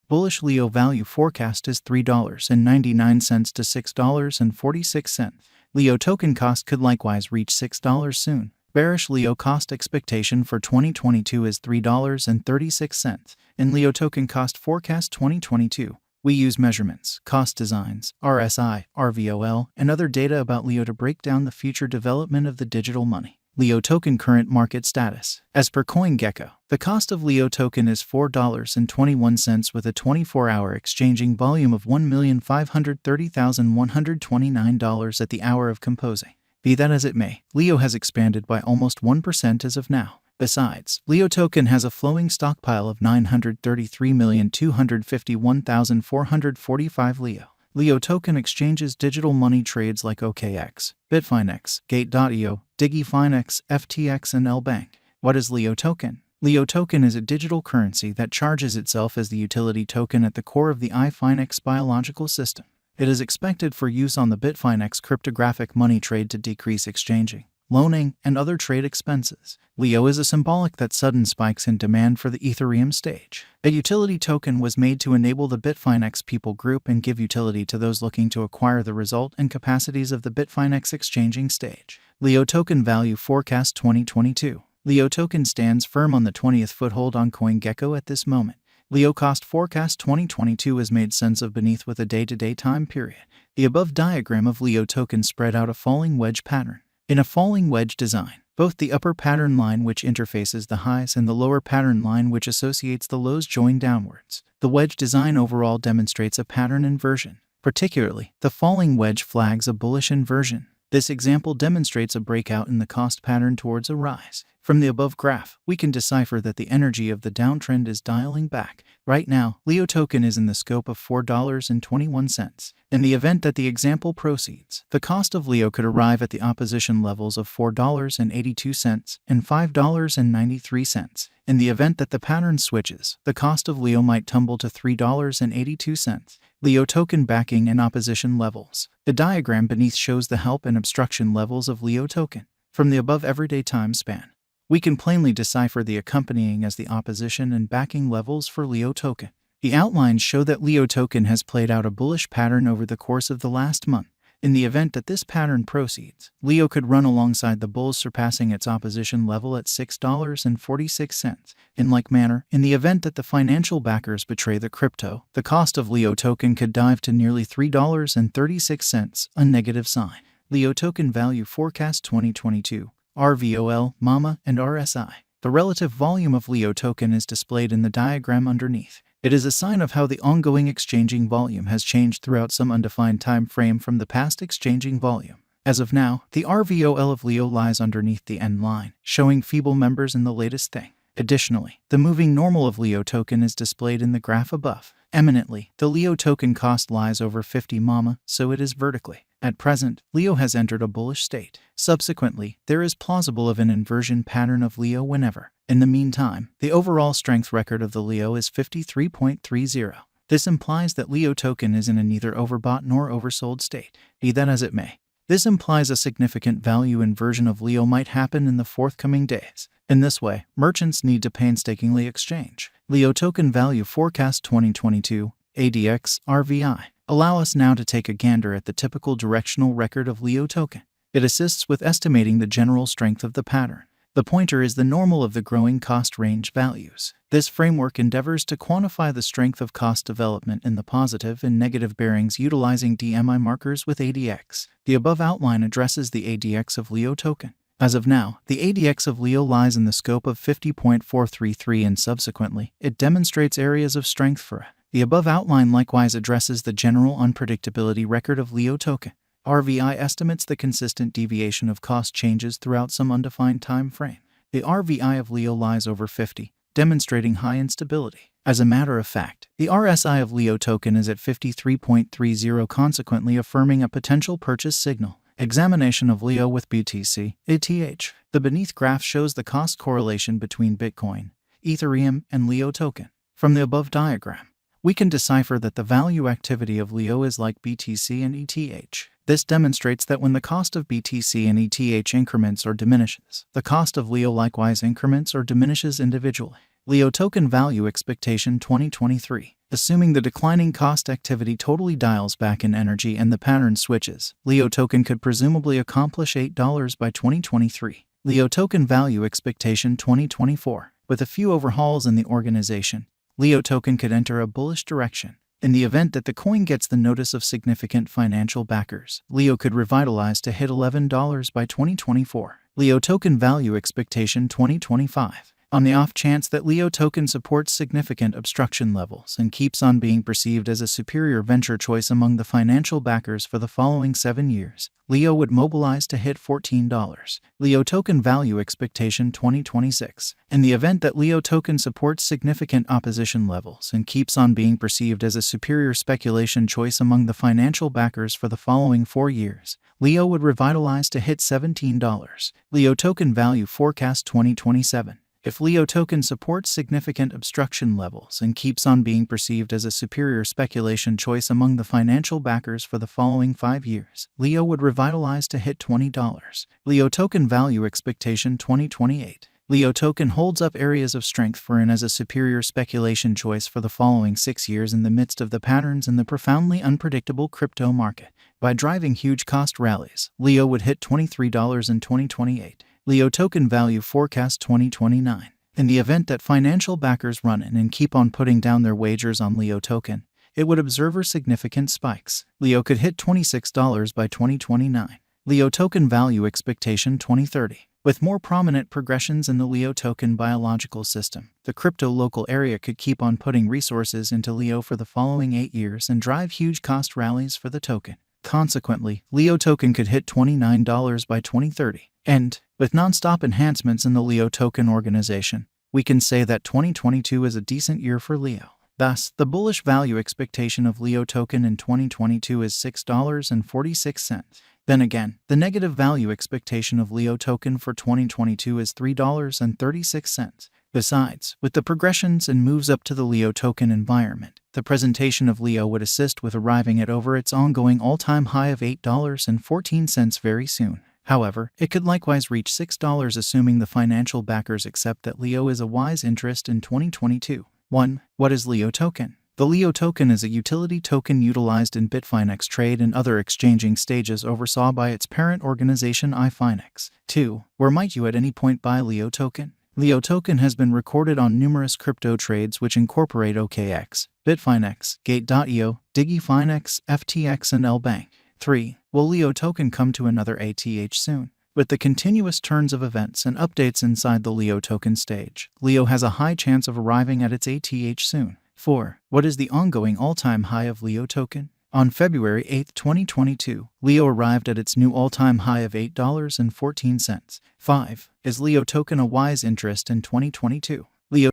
Bullish Leo value forecast is $3.99 to $6.46. Leo token cost could likewise reach $6 soon. Bearish Leo cost expectation for 2022 is $3.36. In Leo token cost forecast 2022, we use measurements, cost designs, RSI, RVOL, and other data about Leo to break down the future development of the digital money. Leo token current market status. As per CoinGecko, the cost of Leo token is $4.21 with a 24-hour exchanging volume of $1,530,129 at the hour of composing. Be that as it may, Leo has expanded by almost 1% as of now. Besides, Leo token has a flowing stockpile of 933,251,445 Leo. Leo token exchanges digital money trades like OKX, Bitfinex, Gate.io, DigiFinex, FTX, and LBank. What is Leo token? Leo token is a digital currency that charges itself as the utility token at the core of the iFinex biological system. It is expected for use on the Bitfinex cryptographic money trade to decrease exchanging, loaning, and other trade expenses. Leo is a symbolic that sudden spikes in demand for the Ethereum stage. A utility token was made to enable the Bitfinex people group and give utility to those looking to acquire the result and capacities of the Bitfinex exchanging stage. Leo token value forecast 2022. Leo token stands firm on the 20th foothold on CoinGecko at this moment. Leo cost forecast 2022 is made sense of beneath with a day-to-day time period. The above diagram of Leo token spread out a falling wedge pattern. In a falling wedge design, both the upper pattern line which interfaces the highs and the lower pattern line which associates the lows join downwards. The wedge design overall demonstrates a pattern inversion. Particularly, the falling wedge flags a bullish inversion. This example demonstrates a breakout in the cost pattern towards a rise. From the above graph, we can decipher that the energy of the downtrend is dialing back. Right now, Leo token is in the scope of $4.21. In the event that the example proceeds, the cost of Leo could arrive at the opposition levels of $4.82 and $5.93. In the event that the pattern switches, the cost of Leo might tumble to $3.82. Leo token backing and opposition levels. The diagram beneath shows the help and obstruction levels of Leo token. From the above everyday time span, we can plainly decipher the accompanying as the opposition and backing levels for Leo token. The outlines show that Leo token has played out a bullish pattern over the course of the last month. In the event that this pattern proceeds, Leo could run alongside the bulls, surpassing its opposition level at $6.46. In like manner, in the event that the financial backers betray the crypto, the cost of Leo token could dive to nearly $3.36, a negative sign. Leo token value forecast 2022. RVOL, MAMA, and RSI. The relative volume of Leo token is displayed in the diagram underneath. It is a sign of how the ongoing exchanging volume has changed throughout some undefined time frame from the past exchanging volume. As of now, the RVOL of Leo lies underneath the end line, showing feeble members in the latest thing. Additionally, the moving normal of Leo token is displayed in the graph above. Eminently, the Leo token cost lies over 50 MAMA, so it is vertically. At present, Leo has entered a bullish state. Subsequently, there is plausible of an inversion pattern of Leo whenever. In the meantime, the overall strength record of the Leo is 53.30. This implies that Leo token is in a neither overbought nor oversold state. Be that as it may, this implies a significant value inversion of Leo might happen in the forthcoming days. In this way, merchants need to painstakingly exchange. Leo token value forecast 2022, ADX, RVI. Allow us now to take a gander at the typical directional record of Leo token. It assists with estimating the general strength of the pattern. The pointer is the normal of the growing cost range values. This framework endeavors to quantify the strength of cost development in the positive and negative bearings utilizing DMI markers with ADX. The above outline addresses the ADX of Leo token. As of now, the ADX of Leo lies in the scope of 50.433 and subsequently, it demonstrates areas of strength for it. The above outline likewise addresses the general unpredictability record of Leo token. RVI estimates the consistent deviation of cost changes throughout some undefined time frame. The RVI of Leo lies over 50, demonstrating high instability. As a matter of fact, the RSI of Leo token is at 53.30, consequently affirming a potential purchase signal. Examination of Leo with BTC, ETH. The beneath graph shows the cost correlation between Bitcoin, Ethereum, and Leo token. From the above diagram, we can decipher that the value activity of Leo is like BTC and ETH. This demonstrates that when the cost of BTC and ETH increments or diminishes, the cost of Leo likewise increments or diminishes individually. Leo token value expectation 2023. Assuming the declining cost activity totally dials back in energy and the pattern switches, Leo token could presumably accomplish $8 by 2023. Leo token value expectation 2024. With a few overhauls in the organization, Leo token could enter a bullish direction. In the event that the coin gets the notice of significant financial backers, Leo could revitalize to hit $11 by 2024. Leo token value expectation 2025. On the off chance that Leo token supports significant obstruction levels and keeps on being perceived as a superior venture choice among the financial backers for the following 7 years, Leo would mobilize to hit $14. Leo token value expectation 2026. In the event that Leo token supports significant opposition levels and keeps on being perceived as a superior speculation choice among the financial backers for the following 4 years, Leo would revitalize to hit $17. Leo token value forecast 2027. If Leo token supports significant obstruction levels and keeps on being perceived as a superior speculation choice among the financial backers for the following 5 years, Leo would revitalize to hit $20. Leo token value expectation 2028. Leo token holds up areas of strength for and as a superior speculation choice for the following 6 years in the midst of the patterns in the profoundly unpredictable crypto market. By driving huge cost rallies, Leo would hit $23 in 2028. Leo token value forecast 2029. In the event that financial backers run in and keep on putting down their wagers on Leo token, it would observe significant spikes. Leo could hit $26 by 2029. Leo token value expectation 2030. With more prominent progressions in the Leo token biological system, the crypto local area could keep on putting resources into Leo for the following 8 years and drive huge cost rallies for the token. Consequently, Leo token could hit $29 by 2030. And, with non-stop enhancements in the Leo token organization, we can say that 2022 is a decent year for Leo. Thus, the bullish value expectation of Leo token in 2022 is $6.46. Then again, the negative value expectation of Leo token for 2022 is $3.36. Besides, with the progressions and moves up to the Leo token environment, the presentation of Leo would assist with arriving at over its ongoing all-time high of $8.14 very soon. However, it could likewise reach $6 assuming the financial backers accept that Leo is a wise interest in 2022. 1. What is Leo token? The Leo token is a utility token utilized in Bitfinex trade and other exchanging stages oversaw by its parent organization iFinex. 2. Where might you at any point buy Leo token? Leo token has been recorded on numerous crypto trades which incorporate OKX, Bitfinex, Gate.io, DigiFinex, FTX, and LBank. 3. Will Leo token come to another ATH soon? With the continuous turns of events and updates inside the Leo token stage, Leo has a high chance of arriving at its ATH soon. 4. What is the ongoing all-time high of Leo token? On February 8, 2022, Leo arrived at its new all-time high of $8.14. 5. Is Leo token a wise interest in 2022?